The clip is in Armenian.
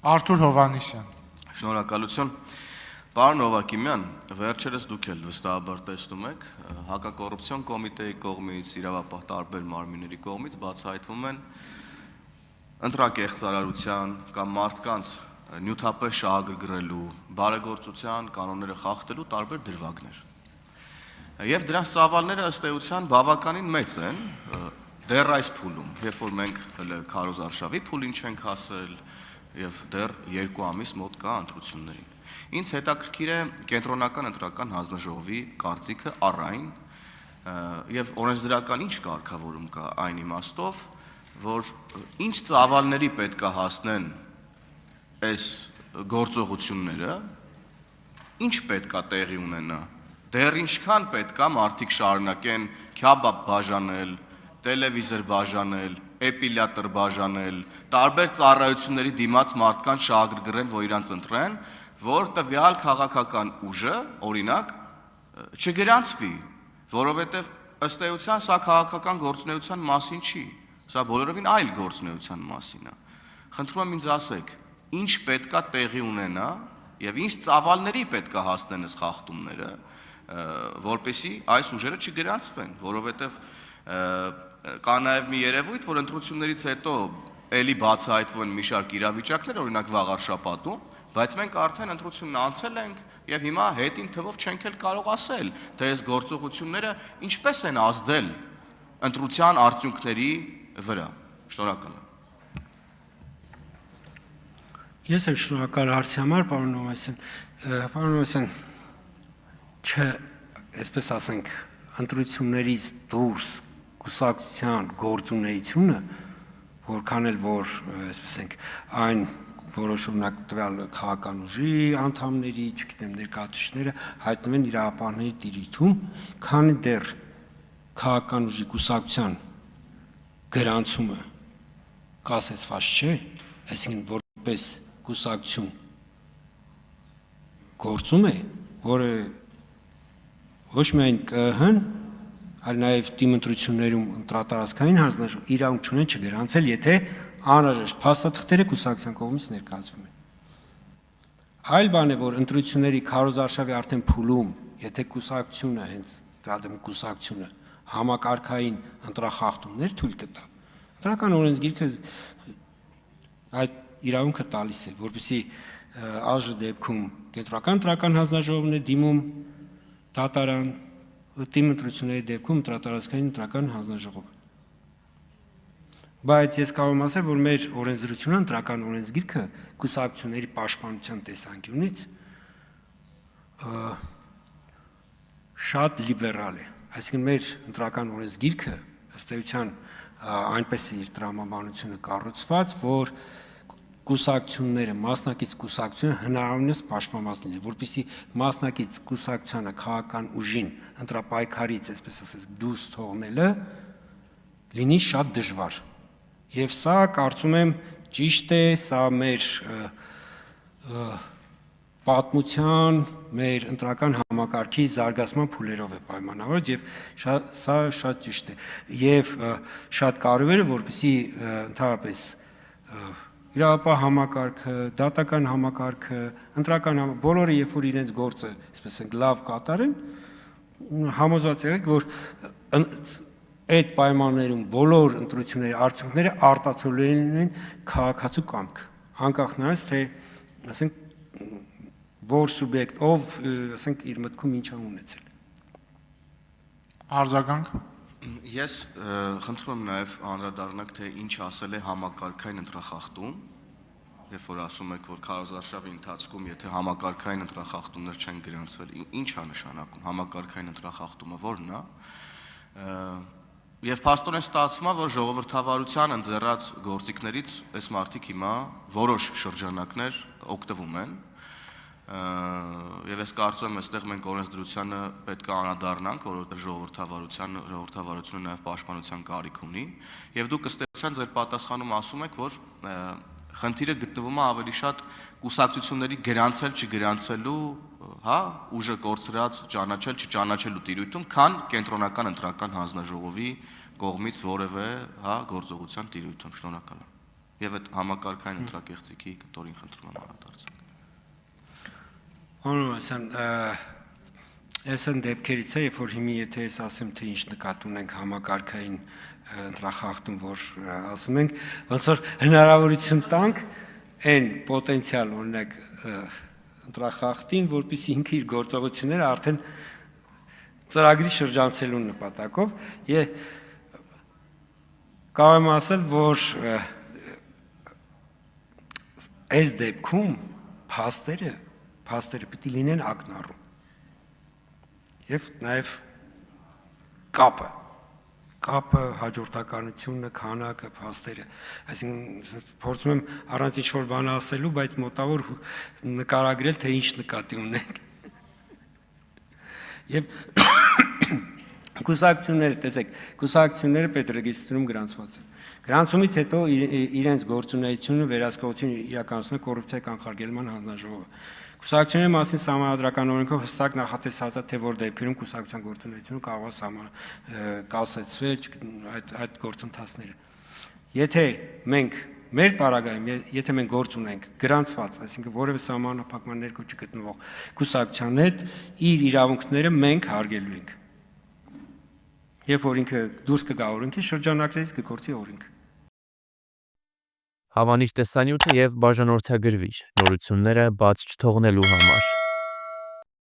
Արթուր Հովհաննիսյան։ Շնորհակալություն։ Պարոն Հովակիմյան, վերջերս դուք էլ վստահաբար տեսնում եք, հակակոռուպցիոն կոմիտեի կողմից, իրավապահ տարբեր մարմինների կողմից բացահայտվում են ընտրակեղծարարության կամ մարդկանց նյութապես շահագրգռելու, բարեգործության կանոնները խախտելու տարբեր դրվագներ։ Եվ դրանց ծավալները ըստ էության բավականին մեծ են, դեռ այս փուլում, երբ որ մենք քարոզարշավի փուլին չենք հասել եւ դեռ 2 ամիս մոտ կա ընտրություններին։ Ինձ հետաքրքիր է կենտրոնական ընտրական հանձնաժողովի կարծիքը առ այն եւ օրենսդրական ինչ կարգավորում կա այն իմաստով, որ ինչ ծավալների պետք է հասնեն այս գործողությունները, ինչ պետք է տեղի ունենա, դեռ ինչքան պետք է մարդիկ շարունակեն քյաբաբ բաժանել, տելևիզոր բաժանել, էպիլյատոր բաժանել, տարբեր ծառայությունների դիմաց մարդկանց շահագրգռեն, որ իրանց ընտրեն, որ տվյալ քաղաքական ուժը, օրինակ, չգրանցվի, որովհետև ըստ էության սա քաղաքական գործունեության մասին չի, սա բոլորովին այլ գործունեության մասին է։ Խնդրում եմ ինձ ասեք, ինչ պետք է տեղի ունենա եւ ինչ ծավալների պետք է հասնեն այս խախտումները, որպեսզի այս ուժերը չգրանցվեն, որովհետև կա նաև մի երևույթ, որ ընտրություններից հետո էլի բացահայտվում են մի շարք իրավիճակներ, օրինակ վաղ շաբաթում, բայց մենք արդեն ընտրությունն անցել ենք եւ հիմա հետին թվով չենք էլ կարող ասել, թե այս գործողությունները ինչպես են ազդել ընտրության արդյունքների վրա։ Շնորհակալ եմ։ Ես եմ շնորհակալ հարցի համար, պարոն Հովհաննիսյան։ Պարոն Հովհաննիսյան, այսպես ասենք, ընտրություններից դուրս կուսակցության գործունեությունը, որքան էլ որ, այսպես ենք, այն որոշումնակ տվյալ քաղաքական ուժի անդամների, չգիտեմ, ներկայացուցիչները հայտնվում են իրավապահների տիրույթում, քանի դեռ քաղաքական ուժի կուսակցության գրանցումը կասեցված չէ, այսինքն որպես կուսակցություն գործում է, որը ոչ միայն ԿԸՀ-ն, այլ նաև դիմընտրություններում ընտրատարածքային հանձնաժողով իրավունք չունեն չգրանցել, եթե անհրաժեշտ փաստաթղթերը կուսակցության կողմից ներկայացվում են։ Այլ բան է, որ ընտրությունների քարոզարշավի արդեն փուլում, եթե կուսակցությունը հենց դրադեմ կուսակցությունը համակարգային ընտրախախտումներ թույլ կտա, ընտրական օրենսգիրքը այդ իրավունքը տալիս է, որպեսզի ԱԺ դեպքում կենտրոնական ընտրական հանձնաժողովն է դիմում դատարան, դիմընտրությունների դեպքում ընտրատարածքային ընտրական հանձնաժողովը։ Բայց ես կարող եմ ասել, որ մեր օրենսդրությունը, ընտրական օրենսգիրքը կուսակցությունների պաշտպանության տեսանկյունից շատ լիբերալ է։ Այսինքն մեր ընտրական օրենսգիրքը ըստ էության այնպես է իր տրամաբանությունը կառուցված, որ կուսակցությունները, մասնակից կուսակցությունը հնարավորինս պաշտպանված լինեն, որպեսզի մասնակից կուսակցությանը քաղաքական ուժին ընտրապայքարից, այսպես ասած, դուրս թողնելը լինի շատ դժվար։ Եվ սա կարծում եմ ճիշտ է, սա մեր պատմության, մեր ընտրական համակարգի զարգացման փուլերով է պայմանավորված եւ սա շատ ճիշտ է։ Եվ շատ կարևոր է, որպեսզի ընդհանրապես իրավապահ համակարգը, դատական համակարգը, ընտրական բոլորը երբ որ իրենց գործը, այսպես ենք, լավ կատարեն, համոզված եղեք, որ այդ պայմաններում բոլոր ընտրությունների արդյունքները արտացոլելու են քաղաքացու կամք, անկախ նրանից, թե ասենք որ սուբյեկտ, ով ասենք իր մտքում ինչ է ունեցել։ Արձագանք։ Ես խնդրում եմ նաև անդրադառնալ, թե ինչ ասել է համակարգային ընտրախախտում, երբ որ ասում եք, որ քարոզարշավի ընթացքում, եթե համակարգային ընտրախախտումներ չեն գրանցվել, ինչ է նշանակում համակարգային ընտրախախտումը, որն է։ Եվ փաստորեն ստացվում է, որ ժողովրդավարության ընձեռած գործիքներից այս մարդիկ հիմա որոշ շրջանակներ օգտվում են։ Եվ ես կարծում եմ, այստեղ մենք օրենսդրությանը պետք է անդրադառնանք, որովհետև ժողովրդավարությունը նաև պաշտպանության կարիք ունի, եւ դուք ըստ էության ձեր պատասխանում ասում եք, որ խնդիրը գտնվում է ավելի շատ կուսակցությունների գրանցել չգրանցելու, հա, ուժը կորցրած ճանաչել չճանաչելու տիրույթում, քան կենտրոնական ընտրական հանձնաժողովի կողմից որևէ, հա, գործողության տիրույթում։ Շնորհակալ եմ։ եւ այդ համակարգային ընտրակեղծիքի կտորին խնդրում եմ անդրադարձել։ Անոնասան Այսն դեպքերից է, երբ որ հիմի եթե ես ասեմ, թե ինչ նկատ ունենք համակարգային ընտրախախտում, որ ասում ենք, ոնց որ հնարավորություն տանք այն պոտենցիալ օրինակ ընտրախախտին, որպեսզի ինքը իր գործողությունները արդեն ծրագրի շրջանցելու նպատակով եւ կարող եմ ասել, որ այս դեպքում փաստերը պիտի լինեն ակնառու եւ նաեւ կապը, հաջորդականությունը, քանակը, փաստերը, այսինքն փորձում եմ առանց ինչ-որ բան ասելու, բայց մոտավոր նկարագրել, թե ինչ նկատի ունենք։ Եվ կուսակցությունները, տեսեք, կուսակցությունները պետրեգիստրում գրանցված են։ Գրանցումից հետո իրենց գործունեությունը վերահսկողություն իրականացնում է կոռուպցիայի կանխարգելման հանձնաժողովը։ Կուսակցությունների մասին սահմանադրական օրենքով հստակ նախատեսված է, թե որ դեպքերում կուսակցության գործունեությունը կարող է կասեցվել այդ գործընթացները։ Եթե մենք մեր պարագայում, եթե մենք գործ ունենք գրանցված, այսինքն որևէ սահմանափակման ներքո չգտնվող կուսակցության հետ իր իրավունքները մենք հարգելու ենք։ Երբ որ ինքը դուրս կգա օրենքի շրջանակներից կգործի օրենք։ Հավանիր տեսանյութը եւ բաժանորդագրվիր նորությունները բաց չթողնելու համար։